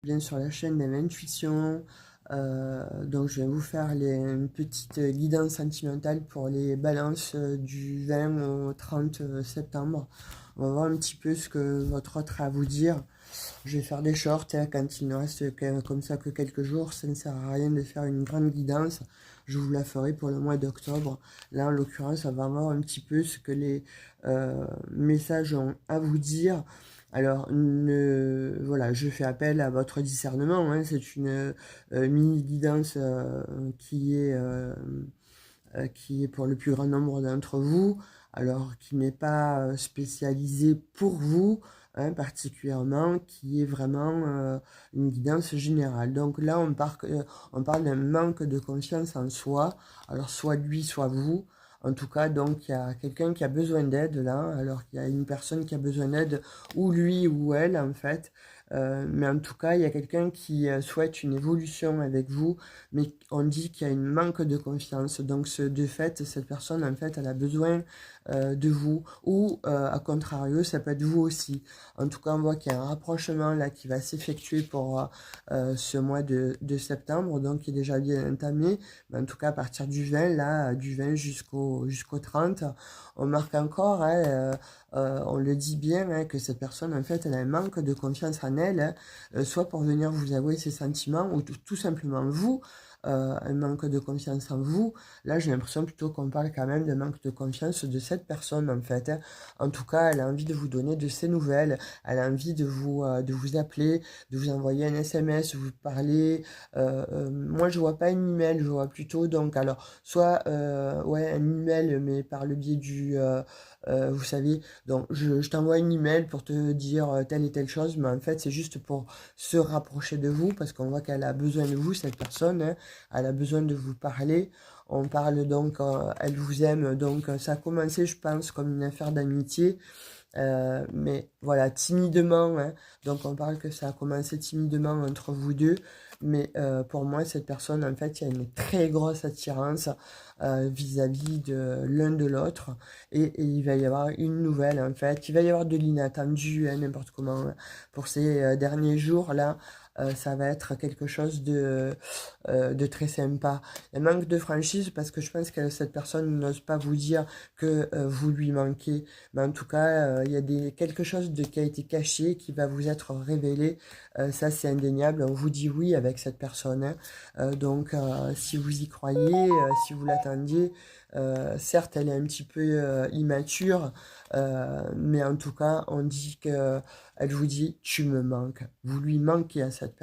Bien sur la chaîne de l'intuition. Donc je vais vous faire une petite guidance sentimentale pour les balances du 20 au 30 septembre. On va voir un petit peu ce que votre autre a à vous dire. Je vais faire des shorts hein, quand il ne reste comme ça que quelques jours. Ça ne sert à rien de faire une grande guidance. Je vous la ferai pour le mois d'octobre. Là, en l'occurrence, on va voir un petit peu ce que les messages ont à vous dire. Alors, voilà, je fais appel à votre discernement. Hein. C'est une mini-guidance qui est pour le plus grand nombre d'entre vous, alors qui n'est pas spécialisée pour vous, hein, particulièrement, qui est vraiment une guidance générale. Donc là, on parle d'un manque de confiance en soi, alors soit lui, soit vous. En tout cas, donc, il y a quelqu'un qui a besoin d'aide là, alors qu'il y a une personne qui a besoin d'aide, ou lui ou elle, en fait. Mais en tout cas, il y a quelqu'un qui souhaite une évolution avec vous, mais on dit qu'il y a un manque de confiance. Donc, de fait, cette personne, en fait, elle a besoin de vous, ou à contrario, ça peut être vous aussi. En tout cas, on voit qu'il y a un rapprochement là qui va s'effectuer pour ce mois de septembre, donc qui est déjà bien entamé. Mais en tout cas, à partir du 20, là, du 20 jusqu'au 30, on marque encore, hein, on le dit bien, hein, que cette personne, en fait, elle a un manque de confiance en elle, hein, soit pour venir vous avouer ses sentiments, ou tout simplement vous, un manque de confiance en vous. Là, j'ai l'impression plutôt qu'on parle quand même d'un manque de confiance de cette personne, en fait. Hein. En tout cas, elle a envie de vous donner de ses nouvelles, elle a envie de vous appeler, de vous envoyer un SMS, vous parler. Moi, je vois pas un email, je vois plutôt, donc, alors, soit, ouais, un email, mais par le biais vous savez, donc je t'envoie un email pour te dire telle et telle chose, mais en fait c'est juste pour se rapprocher de vous, parce qu'on voit qu'elle a besoin de vous, cette personne, hein, elle a besoin de vous parler. On parle donc, elle vous aime, donc ça a commencé, je pense, comme une affaire d'amitié. Mais voilà, timidement, hein. Donc on parle que ça a commencé timidement entre vous deux, mais pour moi, cette personne, en fait, il y a une très grosse attirance vis-à-vis de l'un de l'autre, et il va y avoir une nouvelle, en fait, il va y avoir de l'inattendu, hein, n'importe comment, hein. Pour ces derniers jours, là, ça va être quelque chose de très sympa. Un manque de franchise, parce que je pense que cette personne n'ose pas vous dire que vous lui manquez. Mais en tout cas, il y a quelque chose qui a été caché, qui va vous être révélé. Ça, c'est indéniable. On vous dit oui avec cette personne. Hein. Donc, si vous y croyez, si vous l'attendiez, certes, elle est un petit peu immature, mais en tout cas, on dit que elle vous dit, tu me manques. Vous lui manquez à cette personne.